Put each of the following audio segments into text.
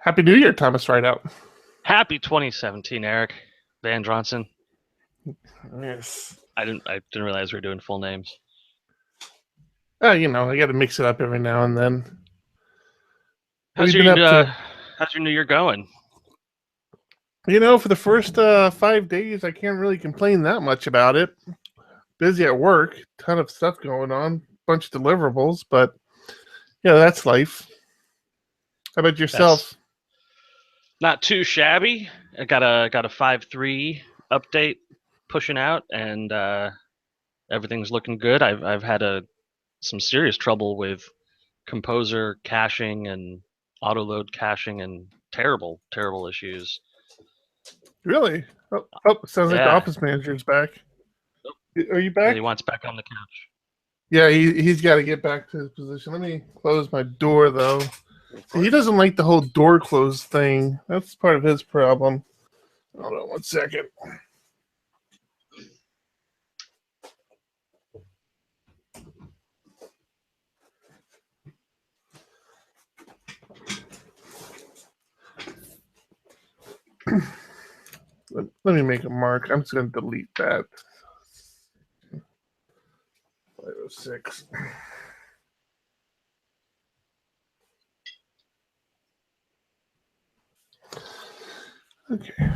Happy New Year, Thomas Rideout. Happy 2017, Eric Van Johnson. Yes. I didn't realize we were doing full names. I got to mix it up every now and then. What How's have you been up to? How's your New Year going? For the first 5 days, I can't really complain that much about it. Busy at work, ton of stuff going on, bunch of deliverables, but yeah, that's life. How about yourself? That's not too shabby. I got a 5.3 update pushing out, and everything's looking good. I've had some serious trouble with Composer caching and autoload caching and terrible issues. Really? Oh, sounds like the Yeah. office manager's back. Are you Yeah, back? he wants back on the couch. Yeah, he's got to get back to his position. Let me close my door, though. He doesn't like the whole door close thing. That's part of his problem. Hold on 1 second. Let me make a mark. I'm just going to delete that. 506. Okay.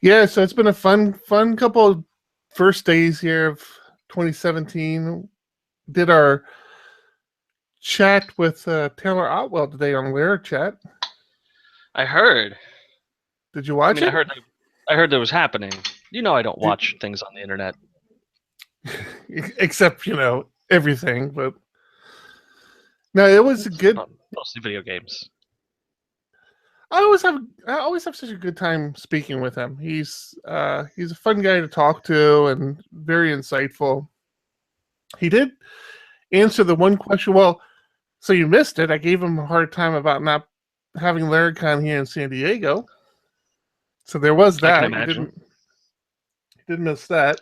Yeah, so it's been a fun couple of first days here of 2017. Did our chat with Taylor Otwell today on Laracon. I heard. Did you watch it? I heard that was happening. I don't watch things on the internet. Except, everything, but no, it was a good. Mostly video games. I always have such a good time speaking with him. He's a fun guy to talk to and very insightful. He did answer the one question. Well, so you missed it. I gave him a hard time about not having Laracon here in San Diego. So there was that. I can imagine. You didn't miss that.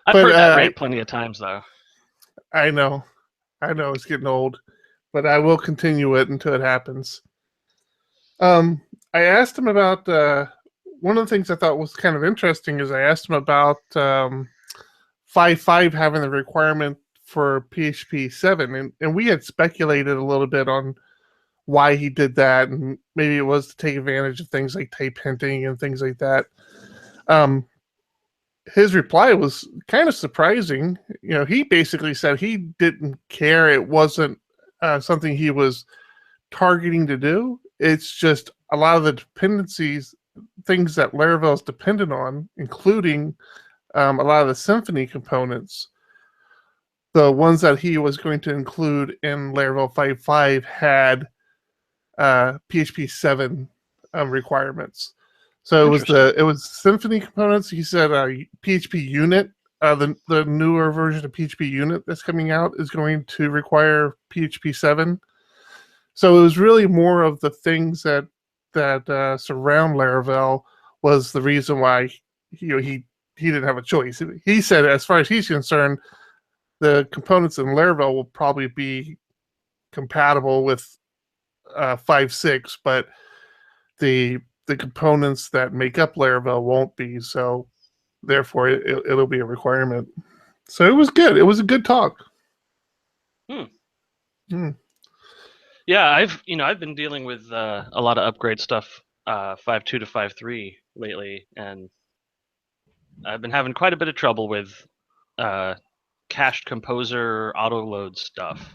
I've heard that rant plenty of times, though. I know. It's getting old, but I will continue it until it happens. I asked him about one of the things I thought was kind of interesting is I asked him about 5.5 having the requirement for PHP 7, and we had speculated a little bit on why he did that, and maybe it was to take advantage of things like type hinting and things like that. His reply was kind of surprising. He basically said he didn't care. It wasn't something he was targeting to do. It's just a lot of the dependencies, things that Laravel is dependent on, including a lot of the Symfony components. The ones that he was going to include in Laravel 5.5 had PHP 7 requirements. So it was Symfony components. He said PHP Unit, the newer version of PHP Unit that's coming out is going to require PHP 7. So it was really more of the things that surround Laravel was the reason why he didn't have a choice. He said, as far as he's concerned, the components in Laravel will probably be compatible with 5.6, but the components that make up Laravel won't be. So therefore, it'll be a requirement. So it was good. It was a good talk. Yeah, I've been dealing with a lot of upgrade stuff, 5.2 to 5.3 lately, and I've been having quite a bit of trouble with cached composer auto load stuff.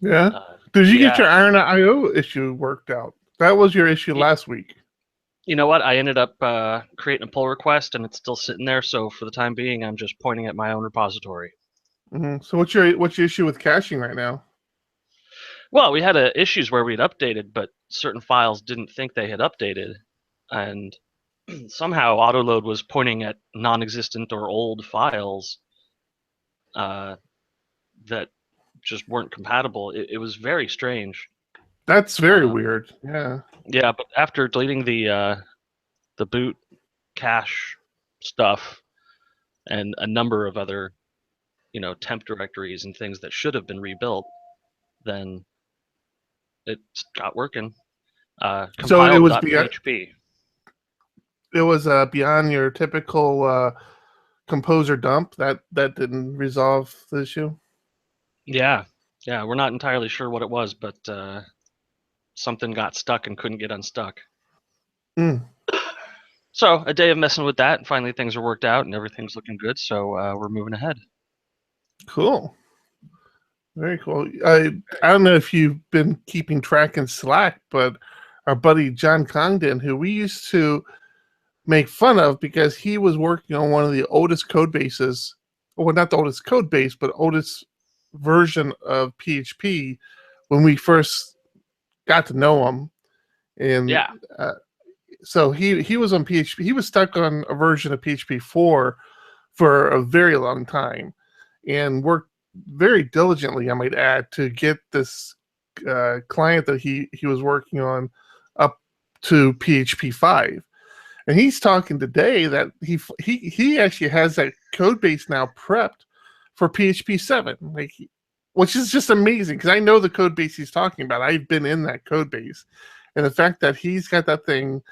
Yeah. Did you get your Iron.io issue worked out? That was your issue last week. You know what? I ended up creating a pull request, and it's still sitting there. So for the time being, I'm just pointing at my own repository. Mm-hmm. So what's your issue with caching right now? Well, we had issues where we'd updated, but certain files didn't think they had updated, and somehow autoload was pointing at non-existent or old files that just weren't compatible. It was very strange. That's very weird. Yeah. Yeah, but after deleting the boot cache stuff and a number of other temp directories and things that should have been rebuilt, then it got working. So it was beyond, Compile.php. it was beyond your typical composer dump that didn't resolve the issue. Yeah, we're not entirely sure what it was, but something got stuck and couldn't get unstuck. Mm. So a day of messing with that, and finally things are worked out and everything's looking good. So we're moving ahead. Cool. Very cool. I don't know if you've been keeping track in Slack, but our buddy John Congdon, who we used to make fun of because he was working on one of the oldest code bases, well, not the oldest code base, but oldest version of PHP when we first got to know him. And Yeah. So he was on PHP. He was stuck on a version of PHP 4 for a very long time and worked very diligently, I might add, to get this client that he was working on up to PHP 5. And he's talking today that he actually has that code base now prepped for PHP 7, which is just amazing because I know the code base he's talking about. I've been in that code base, and the fact that he's got that thing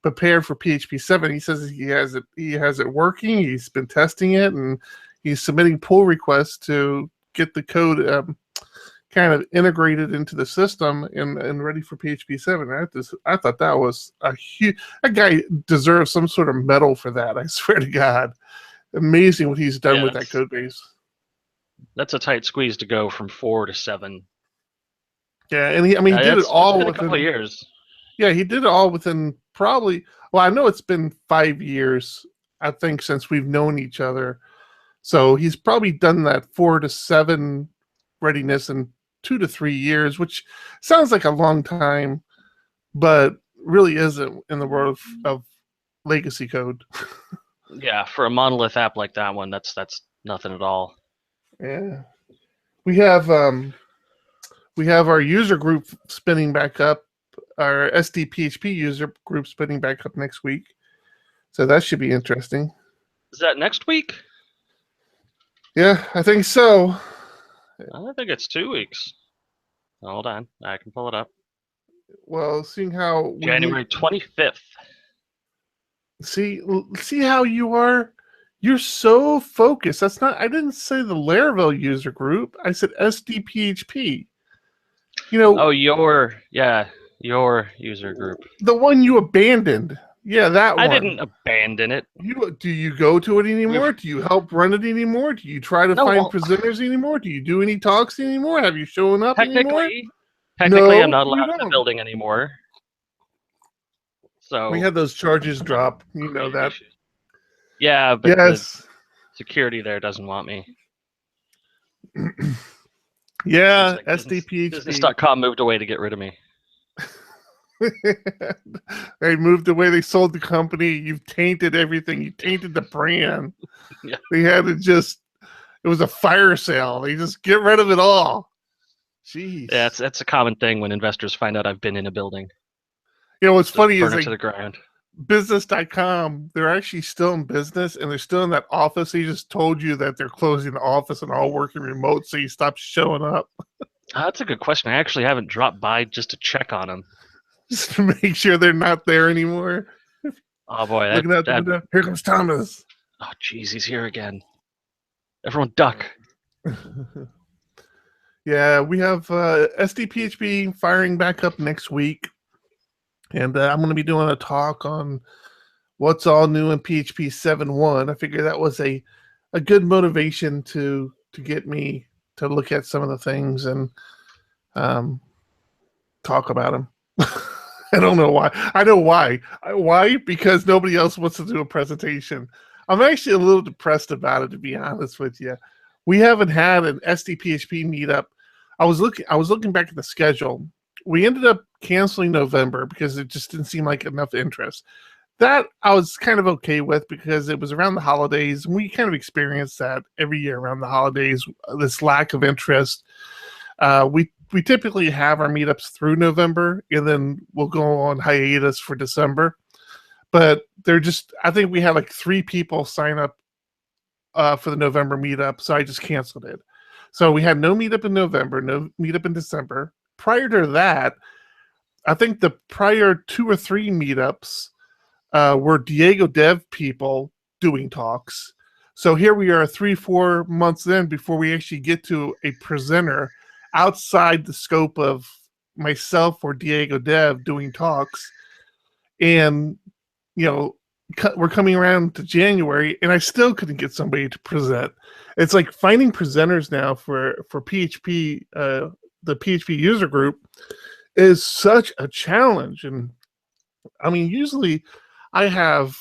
prepared for PHP 7, he says he has it working. He's been testing it, and he's submitting pull requests to get the code kind of integrated into the system and ready for PHP 7. I thought that was a huge. That guy deserves some sort of medal for that. I swear to God, amazing what he's done with that code base. That's a tight squeeze to go from 4 to 7. Yeah, and he did it all within a couple of years. Yeah, he did it all within probably. Well, I know it's been 5 years, I think, since we've known each other. So he's probably done that 4 to 7 readiness in 2 to 3 years, which sounds like a long time, but really isn't in the world of legacy code. Yeah, for a monolith app like that one, that's nothing at all. Yeah, we have our user group spinning back up, our SDPHP user group spinning back up next week, so that should be interesting. Is that next week? Yeah, I think so. I think it's 2 weeks. Hold on, I can pull it up. Well, seeing how January 25th. See how you are. You're so focused. That's not. I didn't say the Laravel user group. I said SDPHP. You know. Oh, your user group. The one you abandoned. Yeah, that one. I didn't abandon it. Do you go to it anymore? Do you help run it anymore? Do you try to find presenters anymore? Do you do any talks anymore? Have you shown up anymore? Technically, I'm not allowed in the building anymore. So we had those charges drop. You know that. Yeah, but yes, the security there doesn't want me. Yeah, SDPHP. Business.com moved away to get rid of me. They moved away. They sold the company. You've tainted everything. You tainted the brand. Yeah. They had to it was a fire sale. They just get rid of it all. Jeez. Yeah, that's a common thing when investors find out I've been in a building. You know, what's funny is burn it to the ground. Business.com, they're actually still in business and they're still in that office. They just told you that they're closing the office and all working remote, so you stop showing up. That's a good question. I actually haven't dropped by just to check on them. Just to make sure they're not there anymore. Oh boy, looking out the window. Here comes Thomas. Oh jeez, he's here again. Everyone duck. Yeah, we have SDPHP firing back up next week. And I'm going to be doing a talk on what's all new in PHP 7.1. I figure that was a good motivation to get me to look at some of the things and talk about them. I don't know why. I know why. Why? Because nobody else wants to do a presentation. I'm actually a little depressed about it, to be honest with you. We haven't had an SDPHP meetup. I was looking back at the schedule. We ended up canceling November because it just didn't seem like enough interest. That I was kind of okay with because it was around the holidays. And we kind of experience that every year around the holidays, this lack of interest. We typically have our meetups through November, and then we'll go on hiatus for December. But I think we had like 3 people sign up for the November meetup, so I just canceled it. So we had no meetup in November, no meetup in December. Prior to that, I think the prior 2 or 3 meetups were DiegoDev people doing talks. So here we are 3-4 months in before we actually get to a presenter outside the scope of myself or DiegoDev doing talks. And, we're coming around to January and I still couldn't get somebody to present. It's like finding presenters now for PHP, the PHP user group is such a challenge. And I mean, usually I have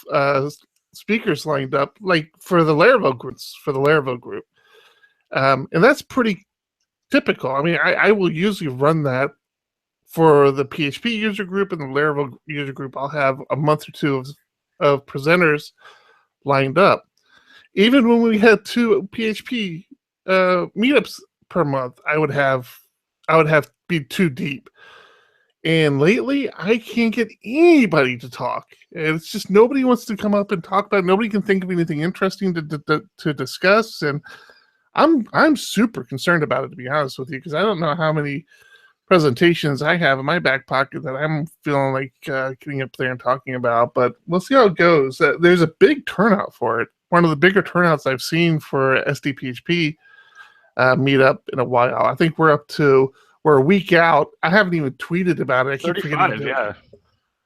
speakers lined up like for the Laravel group. And that's pretty typical. I mean, I will usually run that for the PHP user group and the Laravel user group. I'll have a month or two of presenters lined up. Even when we had 2 PHP meetups per month, I would have be too deep. And lately, I can't get anybody to talk. And it's just nobody wants to come up and talk about it. Nobody can think of anything interesting to discuss. And I'm super concerned about it, to be honest with you, because I don't know how many presentations I have in my back pocket that I'm feeling like getting up there and talking about. But we'll see how it goes. There's a big turnout for it. One of the bigger turnouts I've seen for SDPHP meetup in a while. I think we're a week out. I haven't even tweeted about it. I keep forgetting to do it.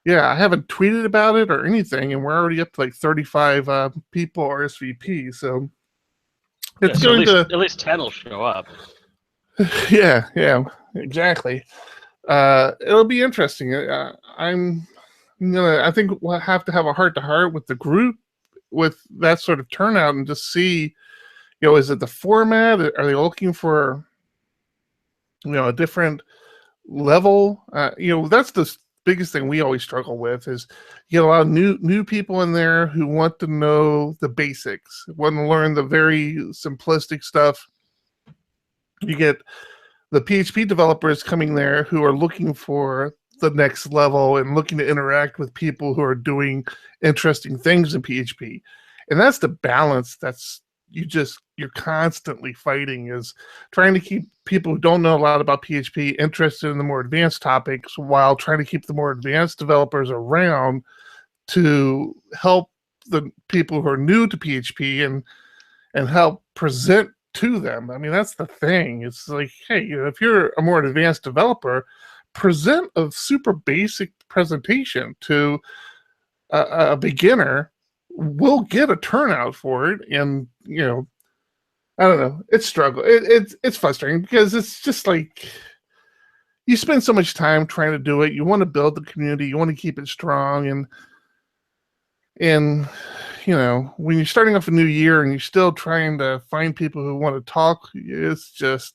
Yeah, I haven't tweeted about it or anything, and we're already up to like 35 people RSVP. So it's going to at least 10 will show up. Yeah, exactly. It'll be interesting. I think we'll have to have a heart-to-heart with the group with that sort of turnout and just see, is it the format? Are they looking for a different level? That's the biggest thing we always struggle with is you get a lot of new people in there who want to know the basics, want to learn the very simplistic stuff. You get the PHP developers coming there who are looking for the next level and looking to interact with people who are doing interesting things in PHP. And that's the balance you're constantly fighting, is trying to keep people who don't know a lot about PHP interested in the more advanced topics while trying to keep the more advanced developers around to help the people who are new to PHP and help present to them. I mean, that's the thing. It's like, hey, if you're a more advanced developer, present a super basic presentation to a beginner. We'll get a turnout for it, and I don't know. It's struggle. It's frustrating because it's just like you spend so much time trying to do it. You want to build the community. You want to keep it strong, and when you're starting off a new year and you're still trying to find people who want to talk, it's just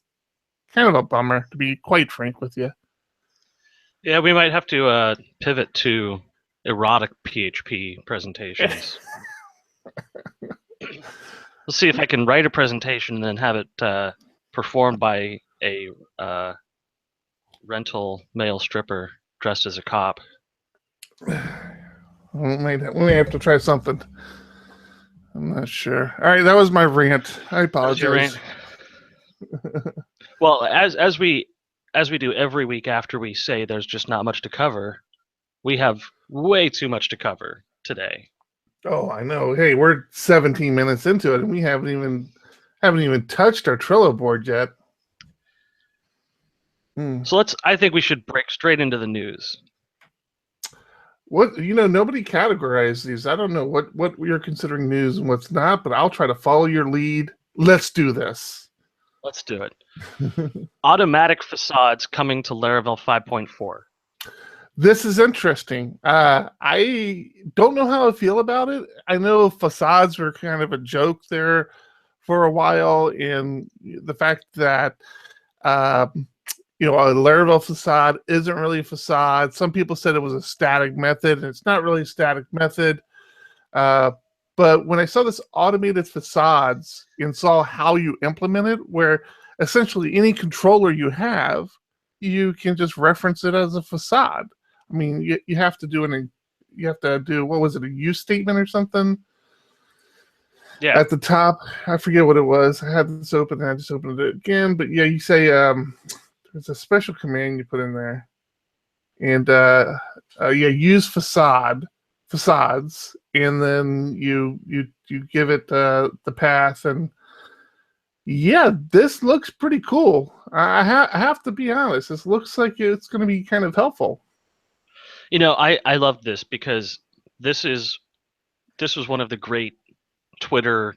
kind of a bummer, to be quite frank with you. Yeah, we might have to pivot to erotic PHP presentations. Let's see if I can write a presentation and then have it performed by a rental male stripper dressed as a cop. We may have to try something. I'm not sure. All right, that was my rant. I apologize. Well, as we do every week after we say there's just not much to cover, we have way too much to cover today. Oh, I know. Hey, we're 17 minutes into it, and we haven't even touched our Trello board yet. So I think we should break straight into the news. What nobody categorized these. I don't know what you're considering news and what's not, but I'll try to follow your lead. Let's do this. Let's do it. Automatic facades coming to Laravel 5.4. This is interesting. I don't know how I feel about it. I know facades were kind of a joke there for a while, and the fact that a Laravel facade isn't really a facade. Some people said it was a static method, and it's not really a static method. But when I saw this automated facades and saw how you implement it, where essentially any controller you have, you can just reference it as a facade. I mean, you have to do what was it, a use statement or something? Yeah. At the top, I forget what it was. I had this open, and I just opened it again. But yeah, you say there's a special command you put in there, and yeah, use facades, and then you give it the path, and yeah, this looks pretty cool. I have to be honest. This looks like it's going to be kind of helpful. You know, I love this because this was one of the great Twitter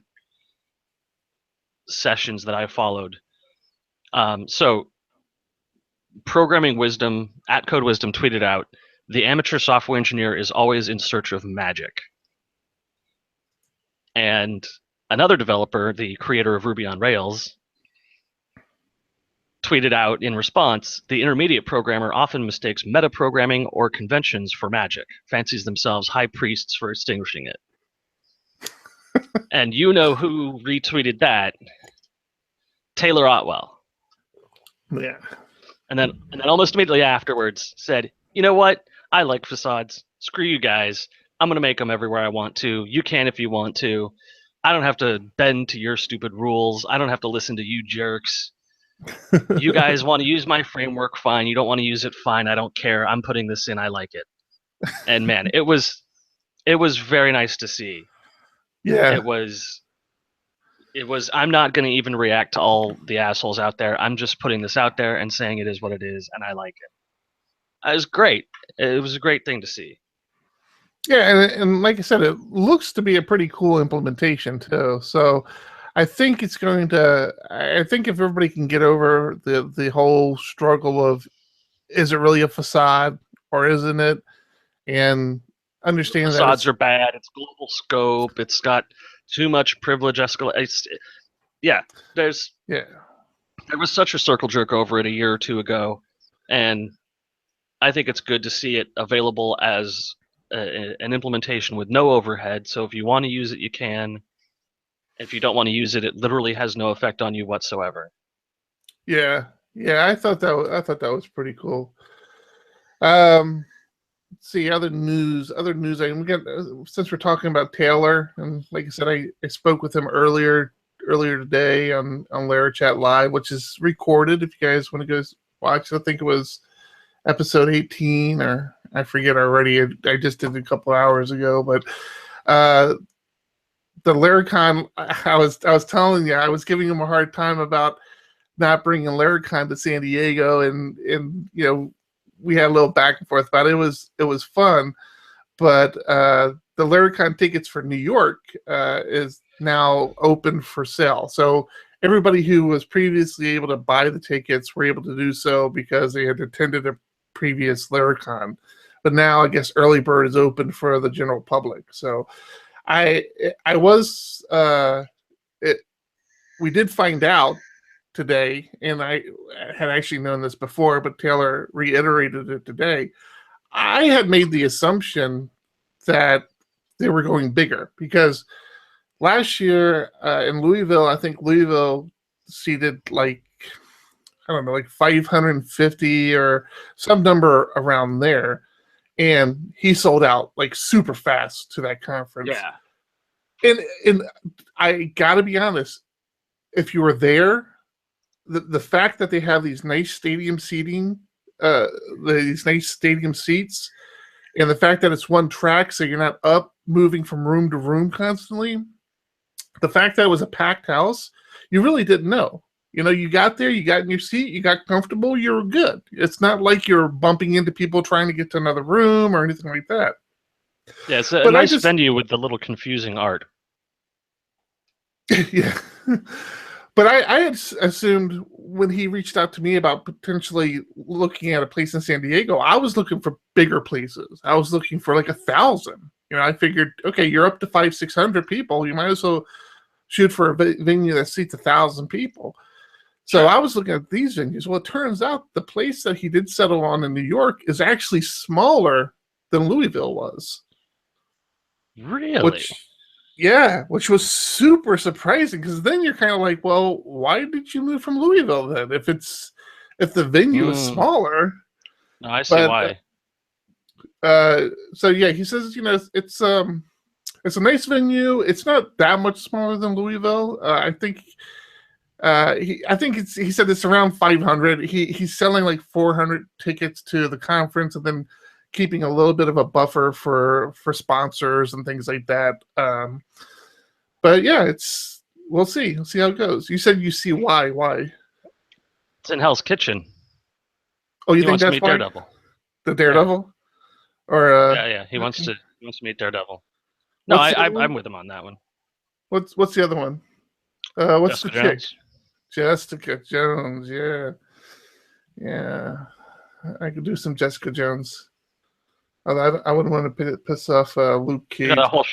sessions that I followed. So Programming Wisdom at Code Wisdom tweeted out, "The amateur software engineer is always in search of magic." And another developer, the creator of Ruby on Rails, tweeted out in response, "The intermediate programmer often mistakes metaprogramming or conventions for magic, fancies themselves high priests for extinguishing it." And you know who retweeted that? Taylor Otwell. Yeah. And then almost immediately afterwards said, "You know what? I like facades. Screw you guys. I'm going to make them everywhere I want to. You can if you want to. I don't have to bend to your stupid rules. I don't have to listen to you jerks. You guys want to use my framework, fine. You don't want to use it, fine. I don't care. I'm putting this in. I like it." And man, it was very nice to see. Yeah. It was I'm not going to even react to all the assholes out there. I'm just putting this out there and saying it is what it is, and I like it. It was great. It was a great thing to see. Yeah, and like I said, it looks to be a pretty cool implementation too. So I think it's going to. I think if everybody can get over the whole struggle of is it really a facade or isn't it, and understand that Facades are bad. It's global scope. It's got too much privilege escalation. Yeah, there was such a circle jerk over it a year or two ago, and I think it's good to see it available as an implementation with no overhead. So if you want to use it, you can. If you don't want to use it, it literally has no effect on you whatsoever. Yeah, I thought that was pretty cool. Let's see other news. We got since we're talking about Taylor, and like I said, I spoke with him earlier today on Larachat Live, which is recorded. If you guys want to go watch, I think it was episode 18, or I forget already. I just did it a couple hours ago, but the Laracon, I was telling you, I was giving him a hard time about not bringing Laracon to San Diego, and you know, we had a little back and forth about it. It was fun, but the Laracon tickets for New York is now open for sale. So everybody who was previously able to buy the tickets were able to do so because they had attended a previous Laracon. But now I guess early bird is open for the general public. So we did find out today, and I had actually known this before, but Taylor reiterated it today. I had made the assumption that they were going bigger because last year in Louisville, I think Louisville seated like 550 or some number around there, and he sold out like super fast to that conference. Yeah, and I gotta be honest, if you were there, the fact that they have these nice stadium seating, these nice stadium seats, and the fact that it's one track, so you're not up moving from room to room constantly, the fact that it was a packed house, you really didn't know. You know, you got there, you got in your seat, you got comfortable, you were good. It's not like you're bumping into people trying to get to another room or anything like that. yeah, it's a nice venue with the little confusing art. Yeah. But I had assumed when he reached out to me about potentially looking at a place in San Diego, I was looking for bigger places. I was looking for like 1,000. You know, I figured, okay, you're up to 500-600 people. You might as well shoot for a venue that seats 1,000 people. So I was looking at these venues. Well, it turns out the place that he did settle on in New York is actually smaller than Louisville was. Really? Which was super surprising, because then you're kind of like, well, why did you move from Louisville then? If the venue is smaller. No, I see why. So yeah, he says, you know, it's It's a nice venue. It's not that much smaller than Louisville. I think he said it's around 500. He's selling like 400 tickets to the conference, and then keeping a little bit of a buffer for sponsors and things like that. But yeah, we'll see. We'll see how it goes. You said you see why? Why? It's in Hell's Kitchen. Oh, you He think wants to that's meet why? Daredevil. The Daredevil? Or Yeah. He wants to meet Daredevil. No, I'm with him on that one. What's the other one? What's Jessica the chick? Jones. Jessica Jones. Yeah. I could do some Jessica Jones. Although I wouldn't want to piss off Luke Cage. That whole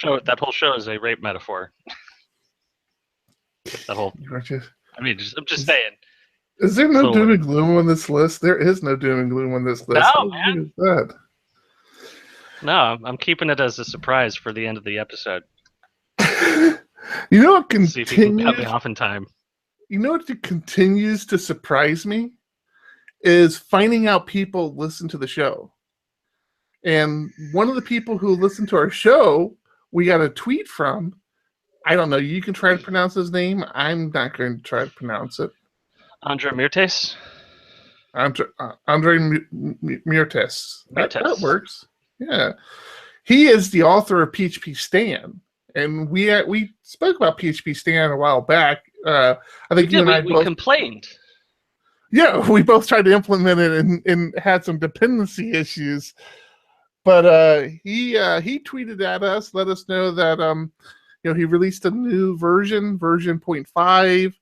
show is a rape metaphor. That whole. I mean, I'm just saying. Is there no doom and gloom on this list? There is no doom and gloom on this list. No, man. That? No, I'm keeping it as a surprise for the end of the episode. You know what continues? See if you can cut me off in time. You know what continues to surprise me is finding out people listen to the show. And one of the people who listened to our show, we got a tweet from. I don't know. You can try to pronounce his name. I'm not going to try to pronounce it. Andre Mirtes. Andre Mirtes. That works. Yeah. He is the author of PHPStan. And we spoke about PHPStan a while back. I think you and I both complained. Yeah, we both tried to implement it and had some dependency issues. But he tweeted at us, let us know that he released a new version 0.5.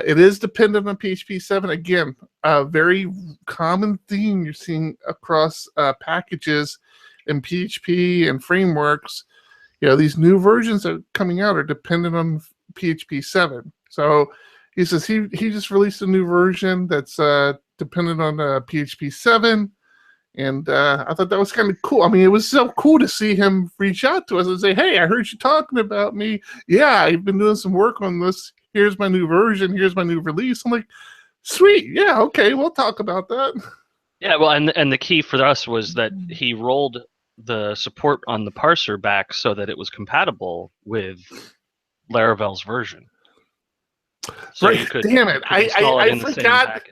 It is dependent on PHP 7. Again, a very common theme you're seeing across packages in PHP and frameworks. These new versions that are coming out are dependent on PHP 7. So he says he just released a new version that's dependent on PHP 7. And I thought that was kind of cool. I mean, it was so cool to see him reach out to us and say, hey, I heard you talking about me. Yeah, I've been doing some work on this. Here's my new version. Here's my new release. I'm like, sweet. Yeah, okay, we'll talk about that. Yeah, well, and the key for us was that he rolled the support on the parser back so that it was compatible with Laravel's version. So right. Damn it. I forgot.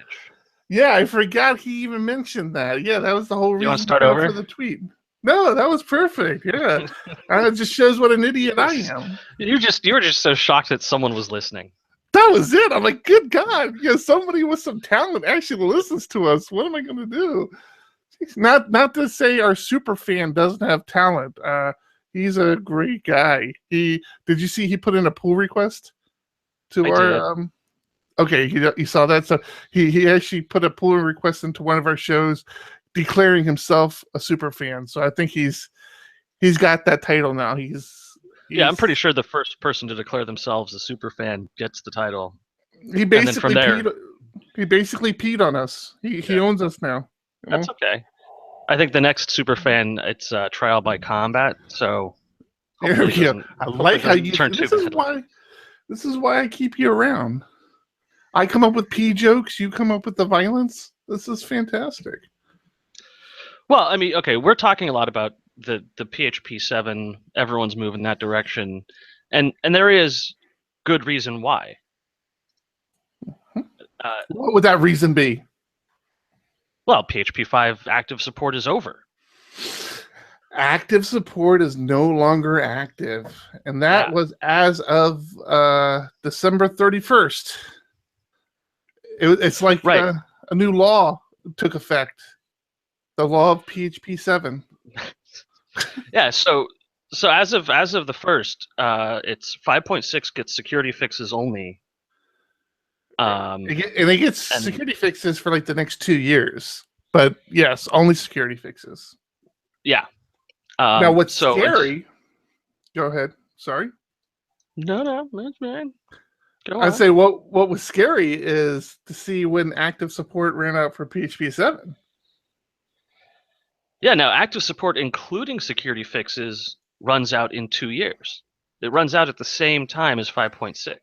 Yeah, I forgot he even mentioned that. Yeah, that was the whole reason you want to start over? For the tweet. No, that was perfect. Yeah. It just shows what an idiot I am. You were just so shocked that someone was listening. That was it. I'm like, good God. Somebody with some talent actually listens to us. What am I going to do? Not to say our super fan doesn't have talent. He's a great guy. Did you see he put in a pull request to our did. Okay, you saw that. So he actually put a pull request into one of our shows, declaring himself a super fan. So I think he's got that title now. Yeah, I'm pretty sure the first person to declare themselves a super fan gets the title. He basically peed on us. He owns us now. That's okay. I think the next super fan, it's trial by combat. So I like how you turn. This is why I keep you around. I come up with pee jokes. You come up with the violence. This is fantastic. Well, I mean, okay, we're talking a lot about the PHP 7. Everyone's moving that direction, and there is good reason why. What would that reason be? Well, PHP 5 active support is over. Active support is no longer active, and that was as of December 31st. It's like a new law took effect. The law of PHP 7. Yeah, so as of the first, it's 5.6 gets security fixes only. It gets security fixes for like the next 2 years. But yes, only security fixes. Yeah. Now what's scary? Go ahead. Sorry. No, that's fine. I'd say what was scary is to see when active support ran out for PHP 7. Yeah, now active support, including security fixes, runs out in 2 years. It runs out at the same time as 5.6.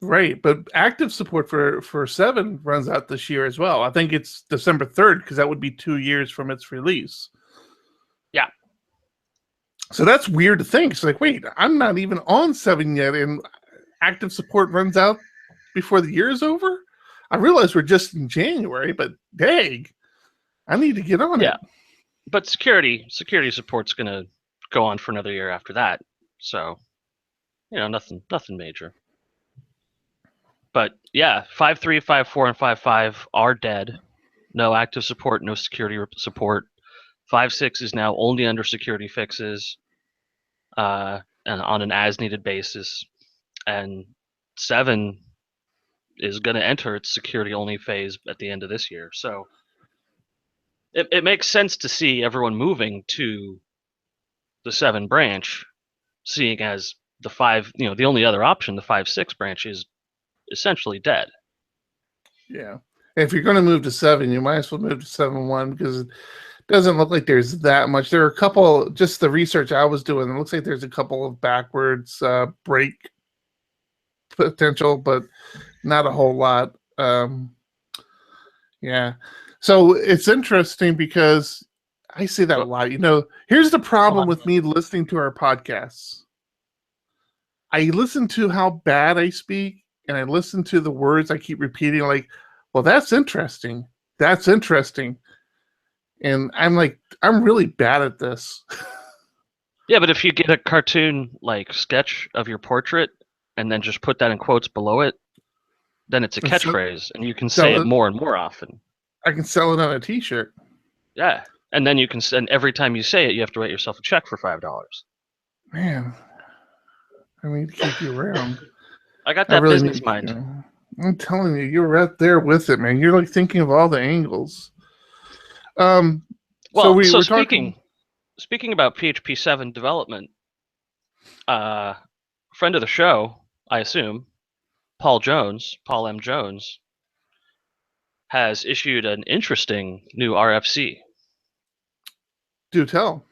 Right, but active support for 7 runs out this year as well. I think it's December 3rd because that would be 2 years from its release. Yeah. So that's weird to think. It's like, wait, I'm not even on 7 yet, and active support runs out before the year is over. I realize we're just in January, but dang, I need to get on Yeah, it. but security support's gonna go on for another year after that. So nothing major. But yeah, 5.3, 5.4, and 5.5 are dead. No active support, no security support. 5.6 is now only under security fixes, and on an as-needed basis. And 7 is going to enter its security-only phase at the end of this year. So it makes sense to see everyone moving to the 7 branch, seeing as the 5, the only other option, the 5.6 branch, is essentially dead. Yeah. If you're going to move to 7, you might as well move to 7.1 because it doesn't look like there's that much. There are a couple, just the research I was doing, it looks like there's a couple of backwards break potential, but not a whole lot. Yeah. So it's interesting because I say that a lot. Here's the problem with me listening to our podcasts. I listen to how bad I speak and I listen to the words I keep repeating, like, well, that's interesting. That's interesting. And I'm like, I'm really bad at this. Yeah, but if you get a cartoon like sketch of your portrait and then just put that in quotes below it, then it's a catchphrase and you can say it more and more often. I can sell it on a t-shirt. Yeah. And then you can send every time you say it, you have to write yourself a check for $5. Man, I need to keep you around. I got that really business mind. I'm telling you, you're right there with it, man. You're like thinking of all the angles. Well, so we're talking. Speaking about PHP 7 development, friend of the show, I assume, Paul M. Jones, has issued an interesting new RFC. Do tell.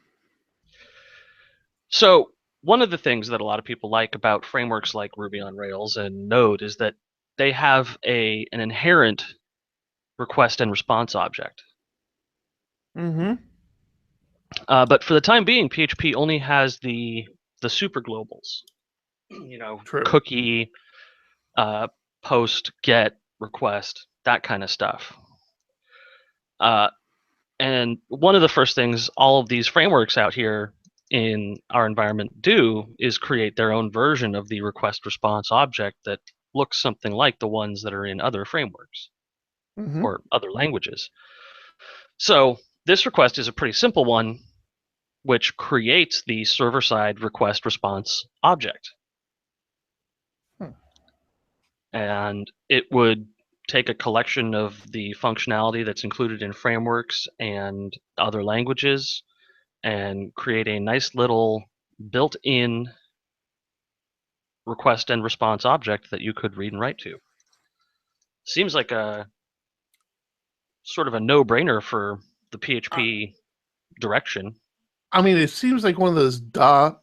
So one of the things that a lot of people like about frameworks like Ruby on Rails and Node is that they have an inherent request and response object. Mm-hmm. But for the time being, PHP only has the super globals. True. Cookie, post, get, request, that kind of stuff. And one of the first things all of these frameworks out here in our environment do is create their own version of the request response object that looks something like the ones that are in other frameworks or other languages. So this request is a pretty simple one, which creates the server-side request response object. And it would take a collection of the functionality that's included in frameworks and other languages and create a nice little built-in request and response object that you could read and write to. Seems like a sort of a no-brainer for the PHP direction. I mean, it seems like one of those duh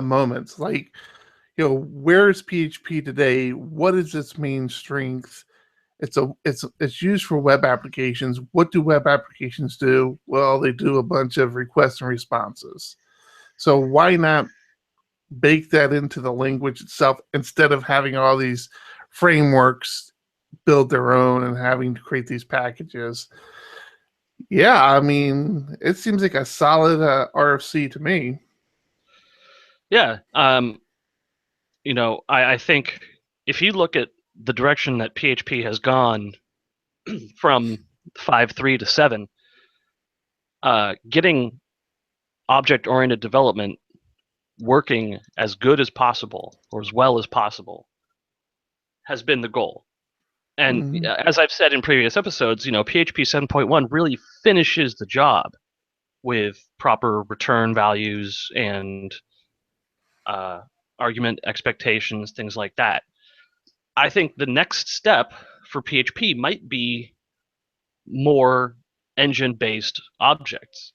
moments. Like, where's PHP today? What is its main strength? It's used for web applications. What do web applications do? Well, they do a bunch of requests and responses. So why not bake that into the language itself instead of having all these frameworks build their own and having to create these packages? Yeah, I mean, it seems like a solid RFC to me. Yeah, I think if you look at the direction that PHP has gone from 5.3 to 7, getting object-oriented development working as good as possible or as well as possible has been the goal. And as I've said in previous episodes, PHP 7.1 really finishes the job with proper return values and argument expectations, things like that. I think the next step for PHP might be more engine-based objects.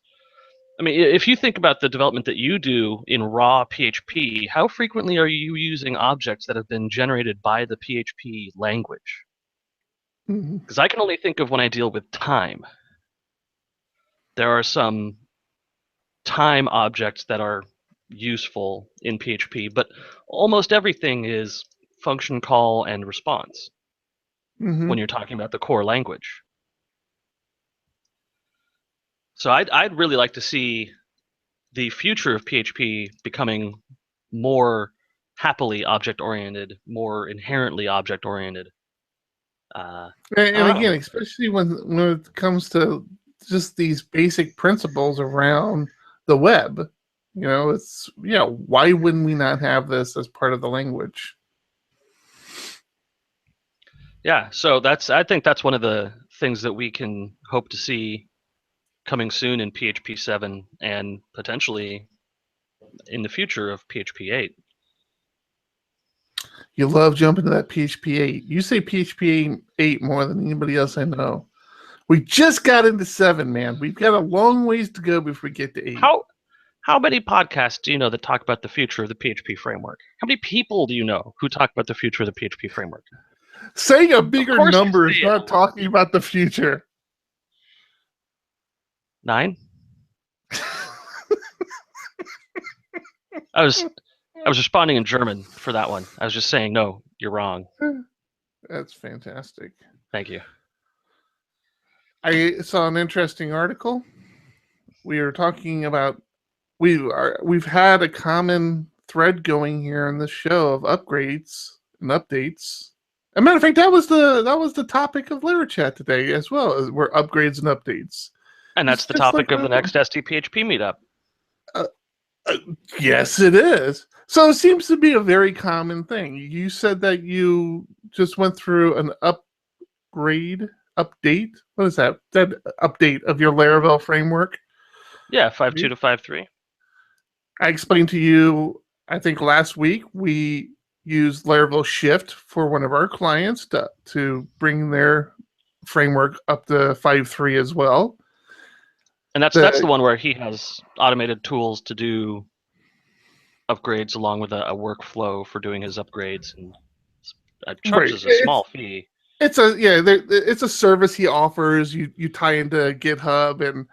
I mean, if you think about the development that you do in raw PHP, how frequently are you using objects that have been generated by the PHP language? Because I can only think of when I deal with time. There are some time objects that are useful in PHP, but almost everything is function call and response Mm-hmm. when you're talking about the core language. So I'd really like to see the future of PHP becoming more happily object-oriented, more inherently object-oriented. I And don't know. again, especially when it comes to just these basic principles around the web, it's why wouldn't we not have this as part of the language? Yeah, so I think that's one of the things that we can hope to see coming soon in PHP 7 and potentially in the future of PHP 8. You love jumping to that PHP 8. You say PHP 8 more than anybody else I know. We just got into 7, man. We've got a long ways to go before we get to 8. How many podcasts do you know that talk about the future of the PHP framework? How many people do you know who talk about the future of the PHP framework? Saying a bigger number is you see not talking about the future. 9? I was responding in German for that one. I was just saying, no, you're wrong. That's fantastic. Thank you. I saw an interesting article. We were talking about we've had a common thread going here on this show of upgrades and updates. As a matter of fact, that was the topic of Larachat today as well. Were upgrades and updates, and that's the topic of the next SDPHP meetup. Yes, it is. So it seems to be a very common thing. You said that you just went through an update. What is that? That update of your Laravel framework? Yeah, 5.2 to 5.3. I explained to you, I think last week, we used Laravel Shift for one of our clients to bring their framework up to 5.3 as well. And that's the one where he has automated tools to do upgrades along with a workflow for doing his upgrades, and charges a small fee. It's a service he offers. You tie into GitHub and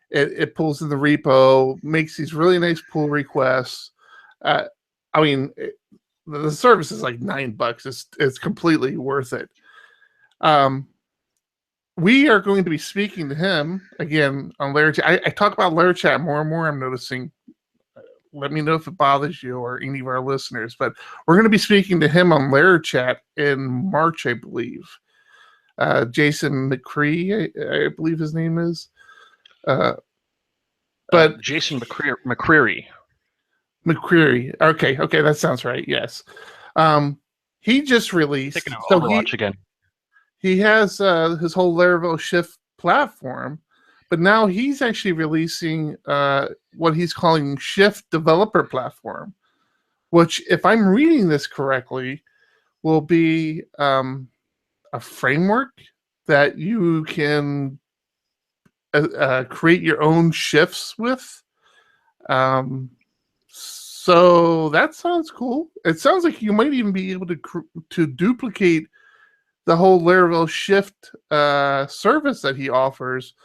it pulls in the repo, makes these really nice pull requests. I mean, the service is like $9. It's completely worth it. We are going to be speaking to him again on Larachat. I talk about Larachat more and more, I'm noticing. Let me know if it bothers you or any of our listeners. But we're going to be speaking to him on Larachat in March, I believe. Jason McCree, I believe his name is. But Jason McCreary. McCreary. Okay, that sounds right. Yes. He just released. Thinking of Overwatch again. He has his whole Laravel Shift platform, but now he's actually releasing what he's calling Shift Developer Platform, which, if I'm reading this correctly, will be a framework that you can create your own shifts with. So that sounds cool. It sounds like you might even be able to duplicate the whole Laravel Shift service that he offers.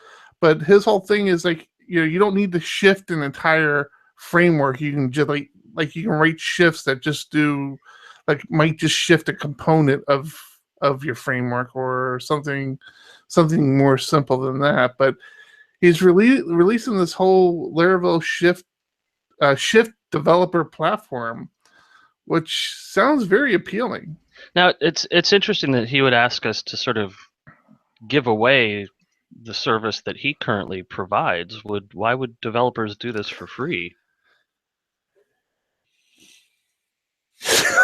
But his whole thing is like, you don't need to shift an entire framework. You can just like you can write shifts that just do might just shift a component of your framework or something more simple than that. But he's releasing this whole Laravel Shift developer platform, which sounds very appealing. Now, it's interesting that he would ask us to sort of give away the service that he currently provides. Why would developers do this for free?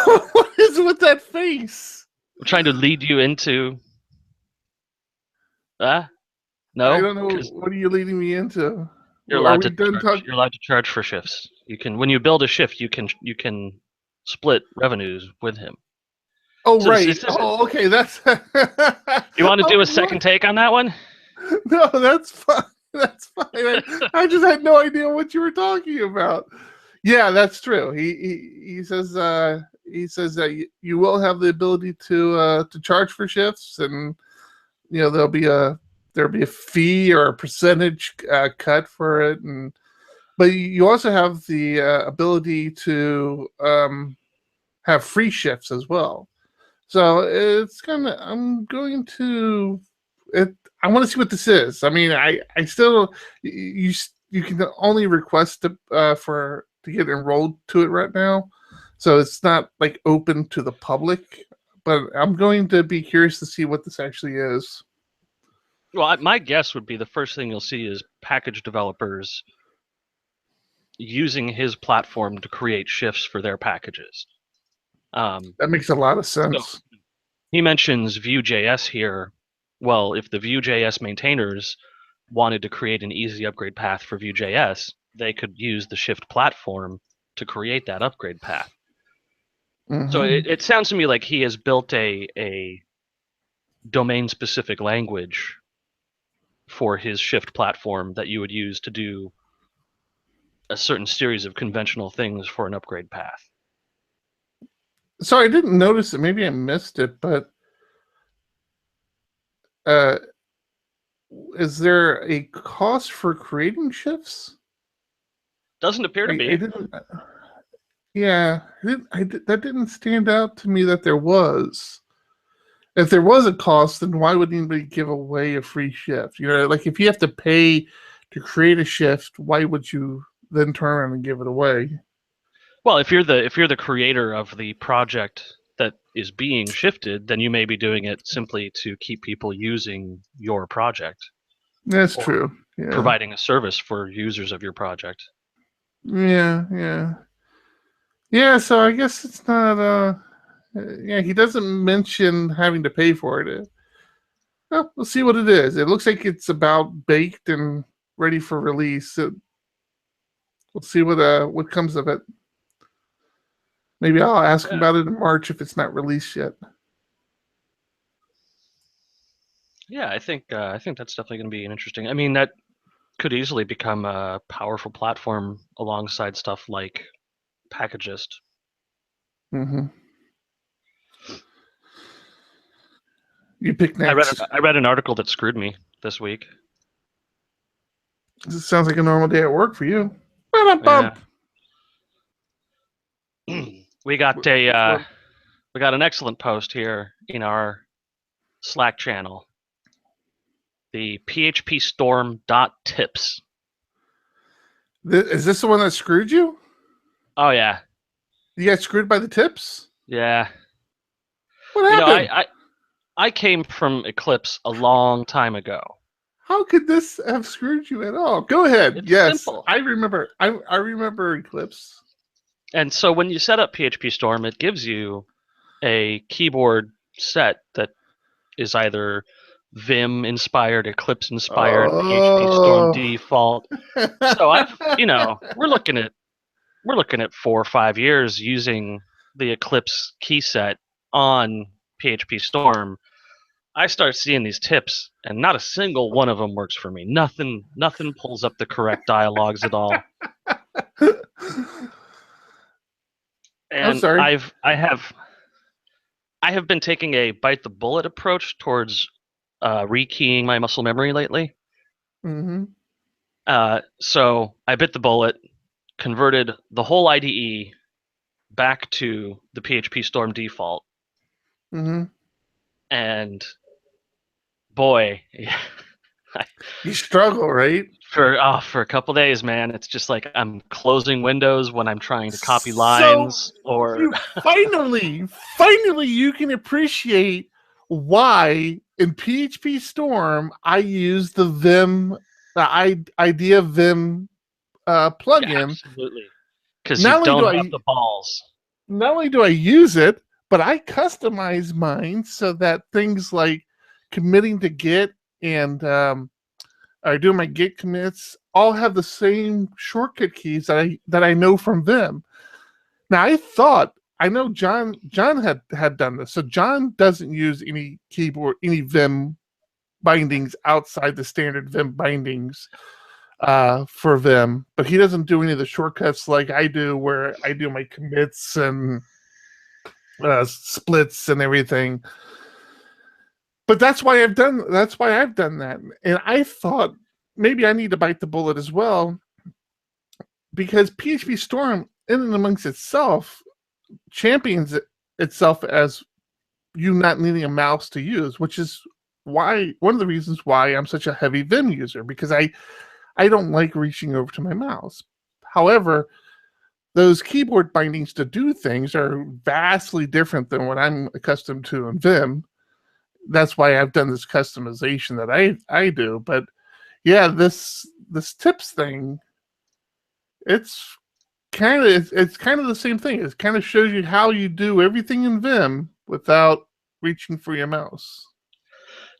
What is with that face? I'm trying to lead you into... No? I don't know. What are you leading me into? You're allowed to charge for shifts. You can, when you build a shift, you can split revenues with him. Oh, so right. Okay. That's. You want to do a second take on that one? No, that's fine. That's fine. I just had no idea what you were talking about. Yeah, that's true. He says that you will have the ability to charge for shifts, and there'll be a fee or a percentage cut for it, but you also have the ability to have free shifts as well. So it's kind of, I'm going to, I want to see what this is. I mean, I still, you can only request to get enrolled to it right now. So it's not like open to the public, but I'm going to be curious to see what this actually is. Well, my guess would be the first thing you'll see is package developers using his platform to create shifts for their packages. That makes a lot of sense. So he mentions Vue.js here. Well, if the Vue.js maintainers wanted to create an easy upgrade path for Vue.js, they could use the Shift platform to create that upgrade path. Mm-hmm. So it sounds to me like he has built a domain-specific language for his Shift platform that you would use to do a certain series of conventional things for an upgrade path. So I didn't notice it. Maybe I missed it, but is there a cost for creating shifts? Doesn't appear to be. I didn't. Yeah, that didn't stand out to me that there was. If there was a cost, then why would anybody give away a free shift? You know, like if you have to pay to create a shift, why would you then turn around and give it away? Well, if you're the creator of the project that is being shifted, then you may be doing it simply to keep people using your project. That's true. Yeah. Providing a service for users of your project. Yeah. So I guess it's not. Yeah, he doesn't mention having to pay for it. Well, we'll see what it is. It looks like it's about baked and ready for release. So we'll see what comes of it. Maybe I'll ask about it in March if it's not released yet. Yeah, I think that's definitely going to be interesting. I mean, that could easily become a powerful platform alongside stuff like Packagist. Mm-hmm. You pick next. I read an article that screwed me this week. This sounds like a normal day at work for you. Yeah. We got an excellent post here in our Slack channel. The PHPStorm.tips. Is this the one that screwed you? Oh yeah. You got screwed by the tips? Yeah. What happened? I came from Eclipse a long time ago. How could this have screwed you at all? Go ahead. It's yes, simple. I remember. I remember Eclipse. And so when you set up PHPStorm, it gives you a keyboard set that is either Vim inspired, Eclipse inspired, PHPStorm default. So we're looking at 4 or 5 years using the Eclipse key set on PHPStorm. I start seeing these tips, and not a single one of them works for me. Nothing pulls up the correct dialogues at all. And I'm sorry. I have been taking a bite the bullet approach towards rekeying my muscle memory lately. Mm-hmm. So I bit the bullet, converted the whole IDE back to the PHPStorm default. Mm-hmm. And boy, you struggle, right? For a couple days, man. It's just like I'm closing windows when I'm trying to copy lines. Or you finally you can appreciate why in PHPStorm I use the Vim, idea Vim plugin. Yeah, absolutely. Because you don't have the balls. Not only do I use it, but I customize mine so that things like committing to Git and I do my Git commits all have the same shortcut keys that I know from Vim. Now I know John had done this. So John doesn't use any Vim bindings outside the standard Vim bindings for Vim, but he doesn't do any of the shortcuts like I do, where I do my commits and splits and everything. But that's why I've done that. And I thought maybe I need to bite the bullet as well because PHPStorm, in and amongst itself, champions itself as you not needing a mouse to use, which is why one of the reasons why I'm such a heavy Vim user, because I don't like reaching over to my mouse. However, those keyboard bindings to do things are vastly different than what I'm accustomed to in Vim. That's why I've done this customization that I do. But yeah, this tips thing, it's kind of the same thing. It kind of shows you how you do everything in Vim without reaching for your mouse.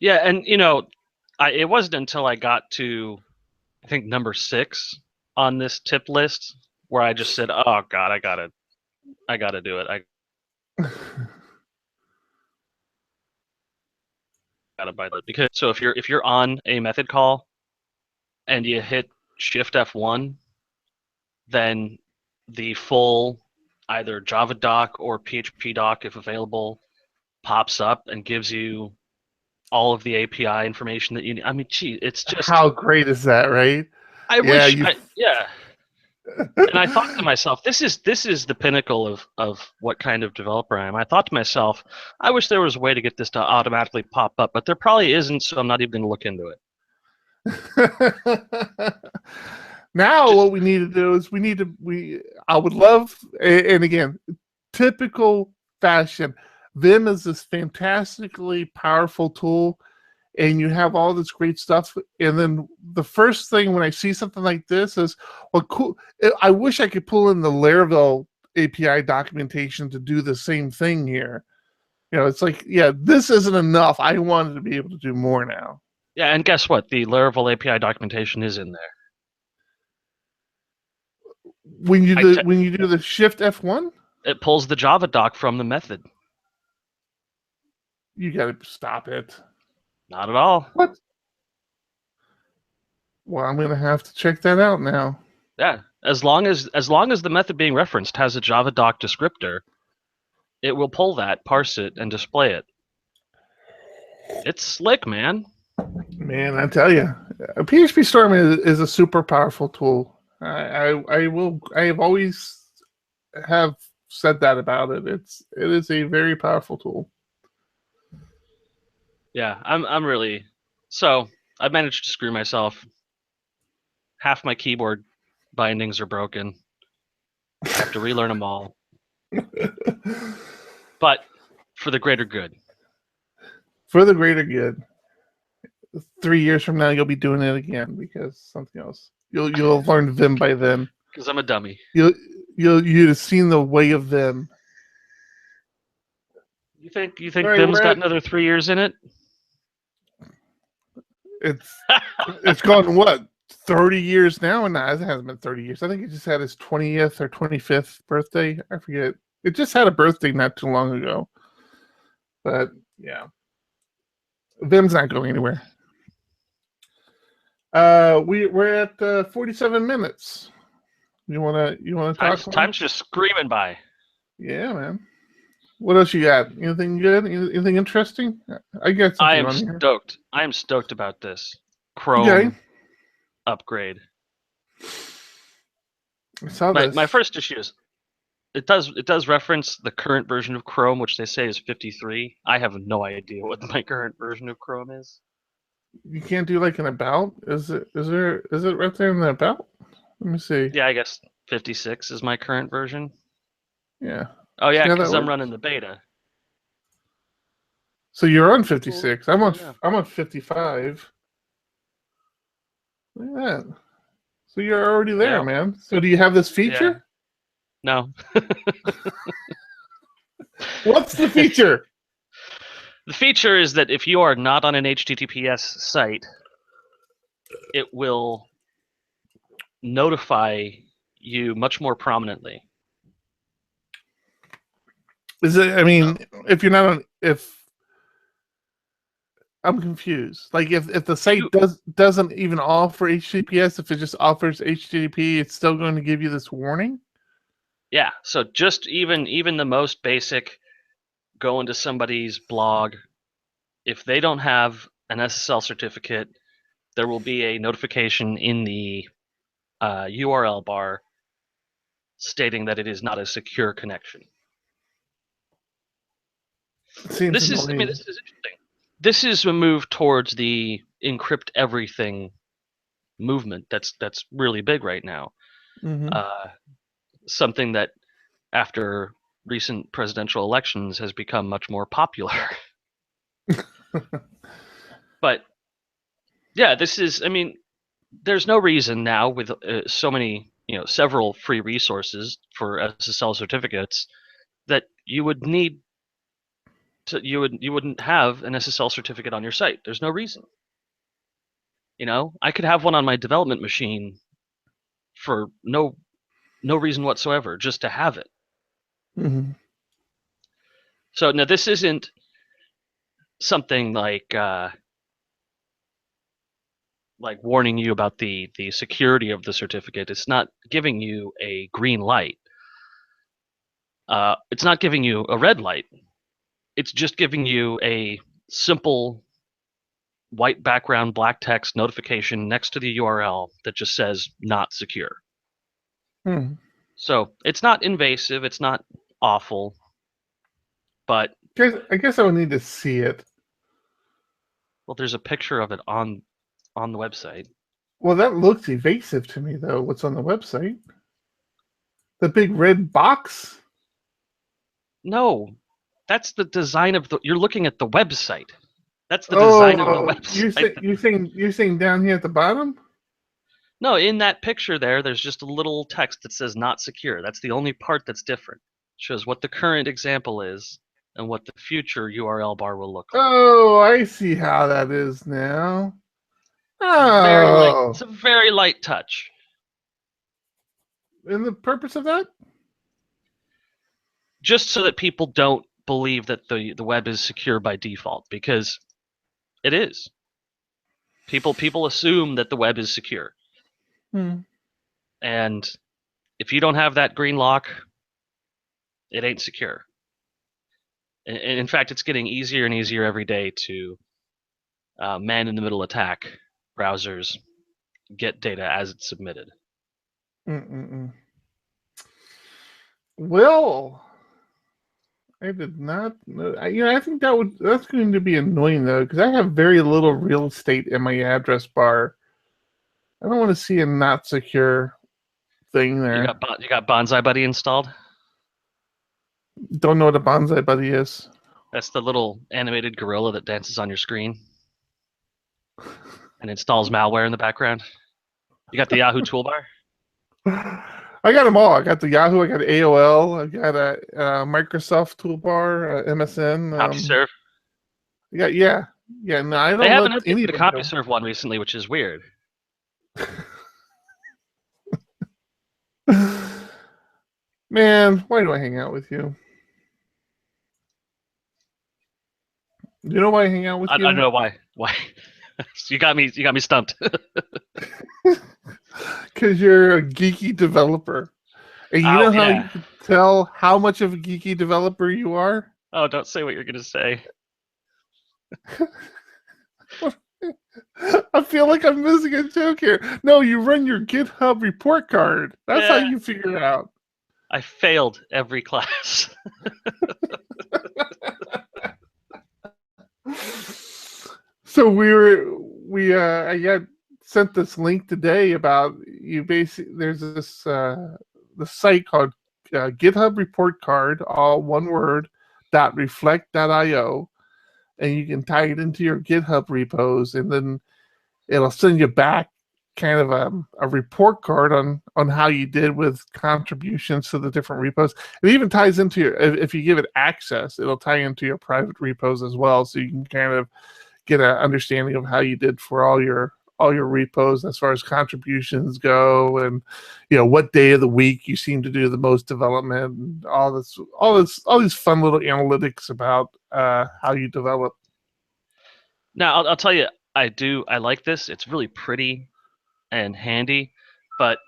Yeah, and it wasn't until I got to, I think, number 6 on this tip list where I just said, "Oh God, I gotta do it. I gotta buy that." Because so if you're on a method call and you hit Shift F1, then the full either Java doc or PHP doc, if available, pops up and gives you all of the API information that you need. I mean, gee, it's just How great is that, right? I Yeah, wish, yeah. And I thought to myself, this is the pinnacle of what kind of developer I am. I thought to myself, I wish there was a way to get this to automatically pop up, but there probably isn't, so I'm not even going to look into it. Now what we need to do is I would love, and again, typical fashion, Vim is this fantastically powerful tool, and you have all this great stuff, and then the first thing when I see something like this is, well, cool, I wish I could pull in the Laravel API documentation to do the same thing here. It's like, yeah, this isn't enough. I wanted to be able to do more now. Yeah, and guess what? The Laravel API documentation is in there. When you do the Shift F1, it pulls the Java doc from the method. You gotta stop it. Not at all. What? Well, I'm gonna have to check that out now. Yeah, as long as the method being referenced has a Java doc descriptor, it will pull that, parse it, and display it. It's slick, man. Man, I tell you, PHPStorm is a super powerful tool. I have always have said that about it. It is a very powerful tool. Yeah, I'm really, so I managed to screw myself. Half my keyboard bindings are broken. I have to relearn them all. But for the greater good. For the greater good. 3 years from now, you'll be doing it again because something else. You'll have learned Vim by then. Because I'm a dummy. You'd have seen the way of Vim. You think Vim's got another 3 years in it? It's gone what, 30 years now? And it hasn't been 30 years. I think it just had his 20th or 25th birthday. I forget. It just had a birthday not too long ago. But yeah, Vim's not going anywhere. We're at 47 minutes. You wanna talk? Time's just screaming by. Yeah, man. What else you got? Anything good? Anything interesting? I got something. I am stoked. I am stoked about this Chrome upgrade. I saw this. My first issue is it does reference the current version of Chrome, which they say is 53. I have no idea what my current version of Chrome is. You can't do like an about? Is it right there in the about? Let me see. Yeah, I guess 56 is my current version. Yeah. Oh yeah, because I'm running the beta. So you're on 56. I'm on 55. Look at that. So you're already there, man. So do you have this feature? Yeah. No. What's the feature? The feature is that if you are not on an HTTPS site, it will notify you much more prominently. Is it? I mean, if you're not on, I'm confused. Like if the site doesn't even offer HTTPS, if it just offers HTTP, it's still going to give you this warning. Yeah. So just even the most basic, go into somebody's blog. If they don't have an SSL certificate, there will be a notification in the URL bar stating that it is not a secure connection. It seems This is annoying. interesting. This is a move towards the encrypt everything movement that's really big right now. Mm-hmm. Something that after recent presidential elections has become much more popular. But yeah, this is, I mean, there's no reason now with so many, several free resources for SSL certificates that you would need to, you wouldn't have an SSL certificate on your site. There's no reason. I could have one on my development machine for no reason whatsoever, just to have it. Mm-hmm. So now this isn't something like warning you about the security of the certificate. It's not giving you a green light. It's not giving you a red light. It's just giving you a simple white background, black text notification next to the URL that just says not secure. Hmm. So it's not invasive. It's not awful, but I guess I would need to see it. well, there's a picture of it on the website. Well, that looks evasive to me, though. What's on the website? The big red box? No, that's the design of the. You're looking at the website. That's the design of the website. You're saying down here at the bottom? No, in that picture there's just a little text that says not secure. That's the only part that's different. It shows what the current example is and what the future URL bar will look like. Oh, I see how that is now. Very light. Oh, It's a very light touch. and the purpose of that? Just so that people don't believe that the web is secure by default, because it is. People assume that the web is secure. Hmm. And if you don't have that green lock, it ain't secure. And in fact, it's getting easier and easier every day to man-in-the-middle attack browsers, get data as it's submitted. Mm-mm-mm. Well, I did not know. I think that's going to be annoying though, because I have very little real estate in my address bar. I don't want to see a not secure thing there. You got Bonsai Buddy installed? Don't know what a bonsai buddy is. That's the little animated gorilla that dances on your screen and installs malware in the background. You got the Yahoo toolbar? I got them all. I got the Yahoo. I got AOL. I got a Microsoft toolbar, MSN. CompuServe? Yeah. No, I They don't haven't let any updated of the them go. CompuServe one recently, which is weird. Man, why do I hang out with you? You know why I hang out with I you? don't know why. Why? You got me stumped. Because you're a geeky developer. And you know how you can tell how much of a geeky developer you are? Oh, don't say what you're going to say. I feel like I'm missing a joke here. No, you run your GitHub report card. That's how you figure it out. I failed every class. So I got sent this link today about you. Basically, there's this the site called GitHub report card, all one word, .reflect.io, and you can tie it into your GitHub repos, and then it'll send you back kind of a report card on how you did with contributions to the different repos. It even ties into your, if you give it access, it'll tie into your private repos as well, so you can kind of get an understanding of how you did for all your repos as far as contributions go, and what day of the week you seem to do the most development, and all these fun little analytics about how you develop. Now, I'll tell you, I like this. It's really pretty and handy, but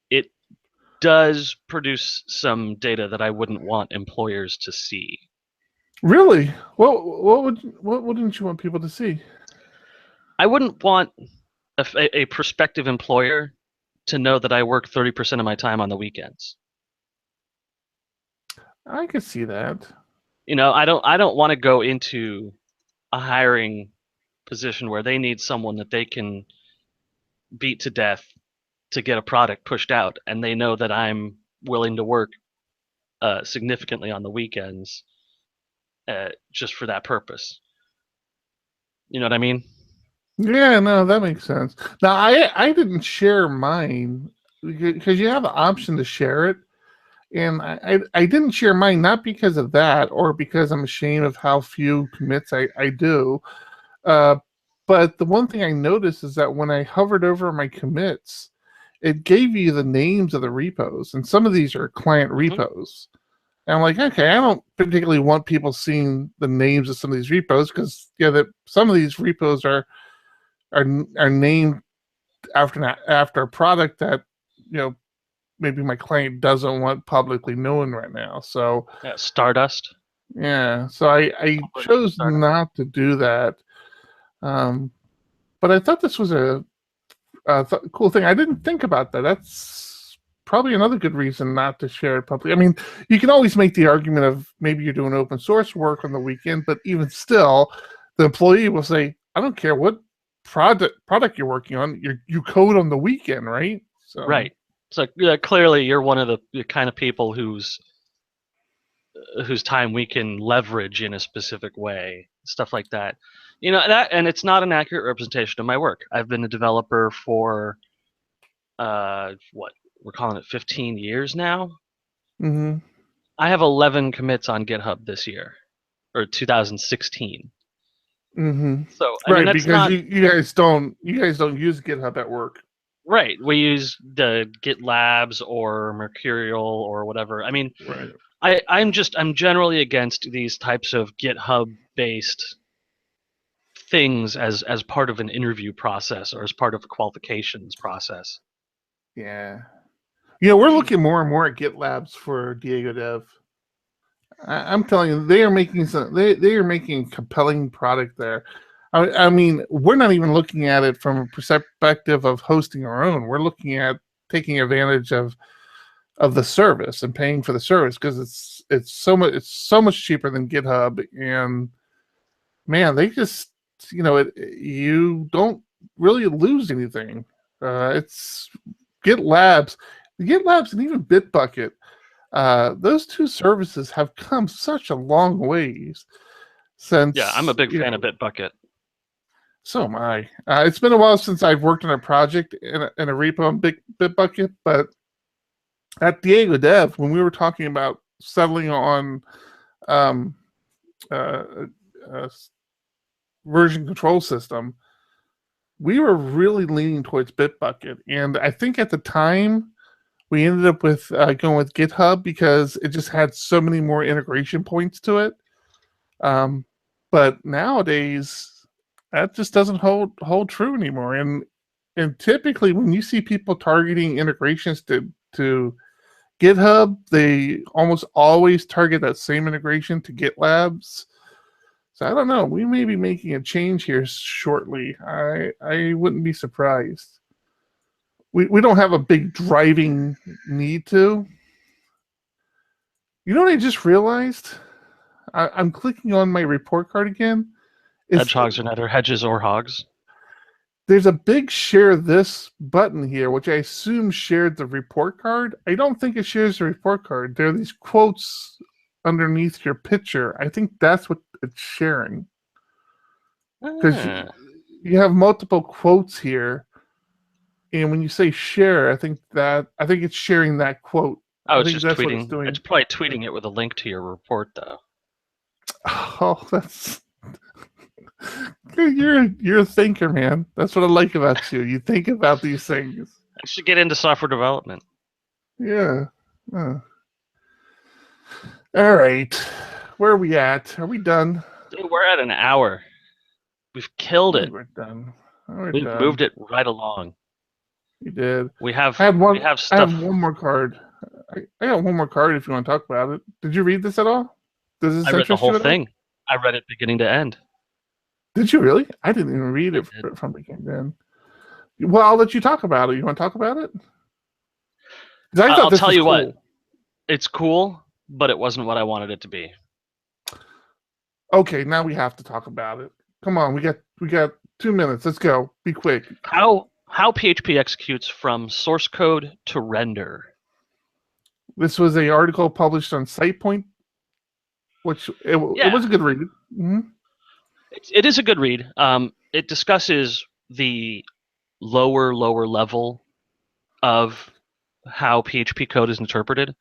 it does produce some data that I wouldn't want employers to see. Really? What wouldn't you want people to see? I wouldn't want a prospective employer to know that I work 30% of my time on the weekends. I could see that. I don't want to go into a hiring position where they need someone that they can beat to death to get a product pushed out, and they know that I'm willing to work significantly on the weekends just for that purpose. You know what I mean? Yeah, no, that makes sense. Now, I didn't share mine because you have the option to share it, and I didn't share mine not because of that or because I'm ashamed of how few commits I do. Uh, but the one thing I noticed is that when I hovered over my commits, it gave you the names of the repos, and some of these are client repos. And I'm like, okay, I don't particularly want people seeing the names of some of these repos because that some of these repos are named after a product that maybe my client doesn't want publicly known right now. So Yeah, Stardust. yeah, so I chose not to do that. But I thought this was a cool thing. I didn't think about that. That's probably another good reason not to share it publicly. I mean, you can always make the argument of maybe you're doing open source work on the weekend, but even still, the employee will say, "I don't care what product you're working on. You code on the weekend, right?" So Right. So clearly, you're one of the kind of people whose time we can leverage in a specific way, stuff like that. That, and it's not an accurate representation of my work. I've been a developer for what we're calling it 15 years now. Mm-hmm. I have 11 commits on GitHub this year, or 2016. Mm-hmm. So I mean, Right, that's because not you guys don't use GitHub at work. right. We use the GitLabs or Mercurial or whatever. I mean, Right. I'm generally against these types of GitHub based things as part of an interview process or as part of a qualifications process. Yeah. We're looking more and more at GitLabs for DiegoDev. I'm telling you, they are making they are making a compelling product there. I mean, we're not even looking at it from a perspective of hosting our own. We're looking at taking advantage of the service and paying for the service because it's so much cheaper than GitHub. And man, they just you don't really lose anything. It's GitLabs, GitLabs, and even Bitbucket. Those two services have come such a long ways since. Yeah, I'm a big fan of Bitbucket. So am I. It's been a while since I've worked on a project in a repo on Bitbucket, but at DiegoDev, when we were talking about settling on um, uh, a version control system, we were really leaning towards Bitbucket. And I think at the time, we ended up with going with GitHub because it just had so many more integration points to it. But nowadays, that just doesn't hold true anymore. And typically, when you see people targeting integrations to GitHub, they almost always target that same integration to GitLabs. So I don't know. We may be making a change here shortly. I wouldn't be surprised. We don't have a big driving need to. You know what I just realized? I'm clicking on my report card again. Hedgehogs are neither hedges or hogs. There's a big share this button here, which I assume shared the report card. I don't think it shares the report card. There are these quotes underneath your picture. I think that's what it's sharing. Because you have multiple quotes here. And when you say share, I think it's sharing that quote. Oh, it's just tweeting. What it's doing. It's probably tweeting it with a link to your report, though. Oh, that's you're a thinker, man. That's what I like about you. You think about these things. I should get into software development. Yeah. All right. Where are we at? Are we done? Dude, we're at an hour. We've killed it. We're done. We've moved it right along. You did. We have. I have one. We have stuff. I have one more card. I got one more card if you want to talk about it. Did you read this at all? Does this I read the interest you whole at all? thing. I read it beginning to end. Did you really? I didn't even read it from beginning to end. Well, I'll let you talk about it. You want to talk about it? I'll tell you what. It's cool. but it wasn't what I wanted it to be. Okay, now we have to talk about it. Come on, we got 2 minutes. Let's go. Be quick. How PHP executes from source code to render. This was an article published on SitePoint, which it was a good read. Mm-hmm. It is a good read. It discusses the lower level of how PHP code is interpreted.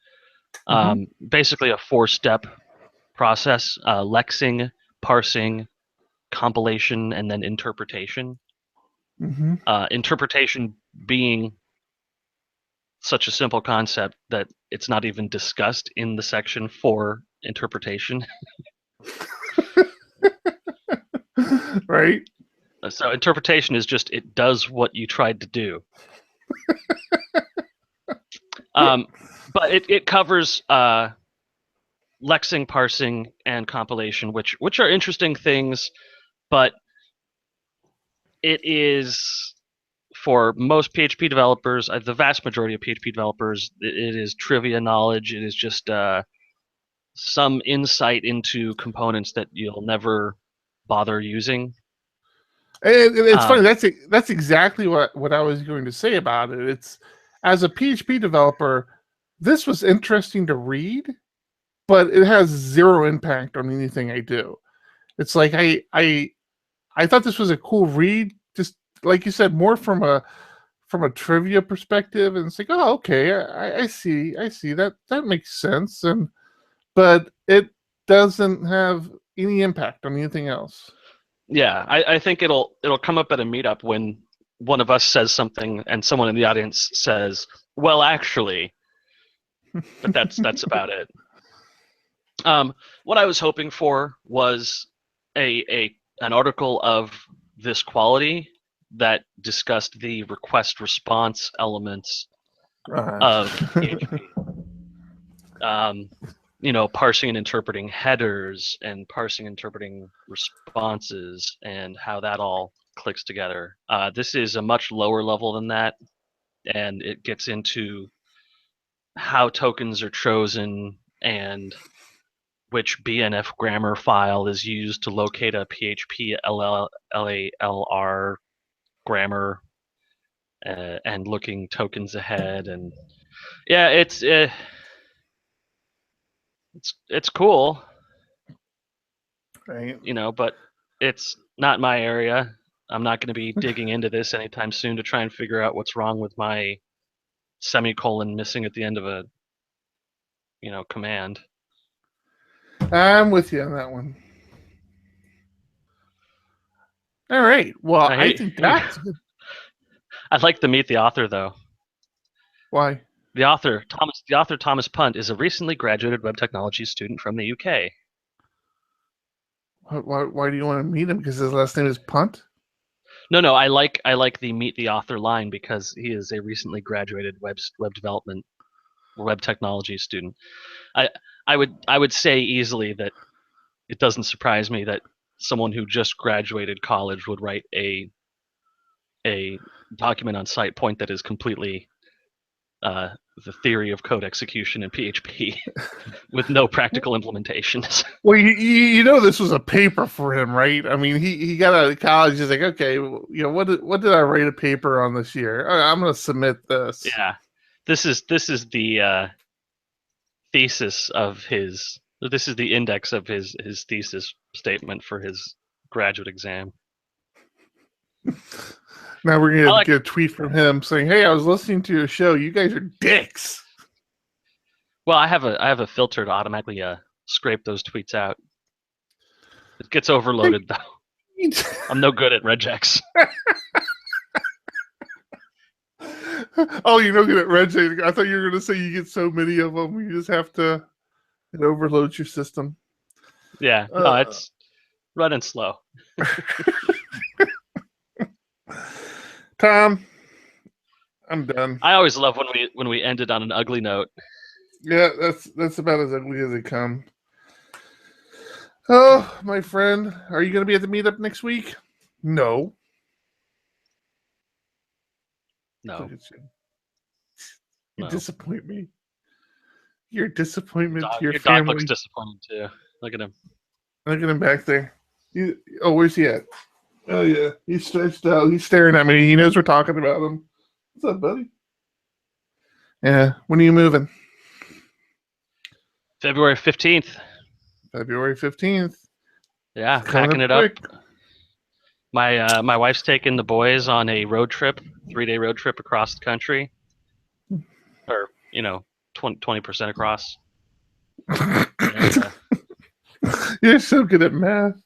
Basically a 4-step process: lexing, parsing, compilation, and then interpretation. Interpretation being such a simple concept that it's not even discussed in the section for interpretation. Right. So interpretation is just, it does what you tried to do. But it covers lexing, parsing, and compilation, which are interesting things, but it is, for most PHP developers, the vast majority of PHP developers, it is trivia knowledge. It is just some insight into components that you'll never bother using. And it's funny. That's exactly what I was going to say about it. It's, as a PHP developer, this was interesting to read, but it has zero impact on anything I do. It's like I thought this was a cool read, just like you said, more from a trivia perspective, and it's like, oh, okay, I see that makes sense, but it doesn't have any impact on anything else. Yeah, I think it'll come up at a meetup when one of us says something and someone in the audience says, "Well, actually," but that's about it. What I was hoping for was an article of this quality that discussed the request response elements of PHP. Parsing and interpreting headers, and parsing and interpreting responses, and how that all clicks together. This is a much lower level than that, and it gets into how tokens are chosen and which BNF grammar file is used to locate a PHP LALR grammar, and looking tokens ahead. And yeah, it's cool, Right. but it's not my area. I'm not going to be digging into this anytime soon to try and figure out what's wrong with my semicolon missing at the end of a command. I'm with you on that one. All right. Well, I think that's good. I'd like to meet the author, though. Why? The author Thomas Punt is a recently graduated web technology student from the UK. Why do you want to meet him? Because his last name is Punt? No, I like the meet the author line because he is a recently graduated web development, web technology student. I would say easily that it doesn't surprise me that someone who just graduated college would write a document on SitePoint that is completely the theory of code execution in PHP with no practical implementations. Well, this was a paper for him, right? I mean, he got out of college. He's like, okay, what did I write a paper on this year? I'm going to submit this. Yeah, this is the thesis of his. This is the index of his thesis statement for his graduate exam. Now we're going to get a tweet from him saying, "Hey, I was listening to your show. You guys are dicks." Well, I have a filter to automatically scrape those tweets out. It gets overloaded though. I'm no good at regex. Oh, you're no good at regex. I thought you were going to say you get so many of them, you just have to. It overloads your system. Yeah, no, it's running slow. Tom, I'm done. I always love when we ended on an ugly note. Yeah, that's about as ugly as they come. Oh, my friend, are you going to be at the meetup next week? No. No. You disappoint me. your disappointment to your Your dog looks family. disappointed too. Look at him. Look at him back there. Oh, where's he at? Oh yeah, he's stretched out. He's staring at me. He knows we're talking about him. What's up, buddy? Yeah. When are you moving? February 15th. February 15th. Yeah, Coming packing it quick. up. My wife's taking the boys on a road trip, 3-day road trip across the country, or 20% across. And, You're so good at math.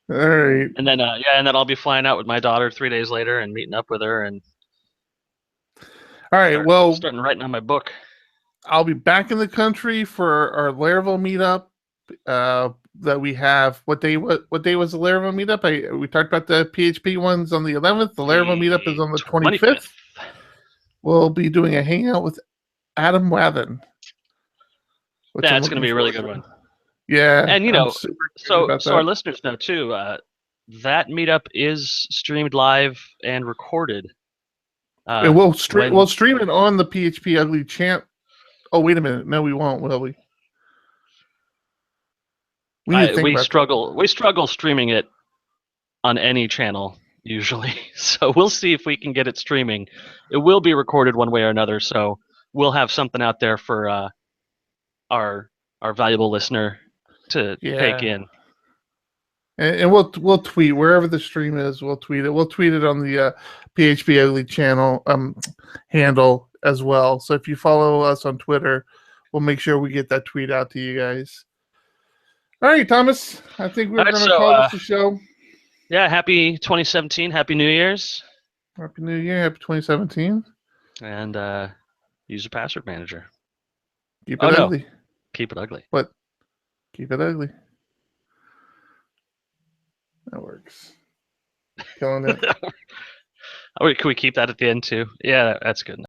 All right. and then I'll be flying out with my daughter 3 days later and meeting up with her and. All right. Starting writing on my book. I'll be back in the country for our Laravel meetup. That we have. What day was the Laravel meetup? We talked about the PHP ones on the 11th. The Laravel meetup is on the 25th. We'll be doing a hangout with Adam Wathen. Yeah, it's going to be a really good one. Yeah, and so our listeners know too. That meetup is streamed live and recorded. And we'll stream it on the PHP Ugly channel. Oh, wait a minute. No, we won't, will we? We struggle streaming it on any channel usually. So we'll see if we can get it streaming. It will be recorded one way or another, so we'll have something out there for our valuable listener to take in. And we'll tweet wherever the stream is. We'll tweet it. We'll tweet it on the PHP Ugly channel handle as well. So if you follow us on Twitter, we'll make sure we get that tweet out to you guys. All right, Thomas. I think we're going to call this a show. Yeah, happy 2017. Happy New Year's. Happy New Year. Happy 2017. And use a password manager. Keep it ugly. No. Keep it ugly. What? Keep it ugly. That works. Killing it. Can we keep that at the end too? Yeah, that's good enough.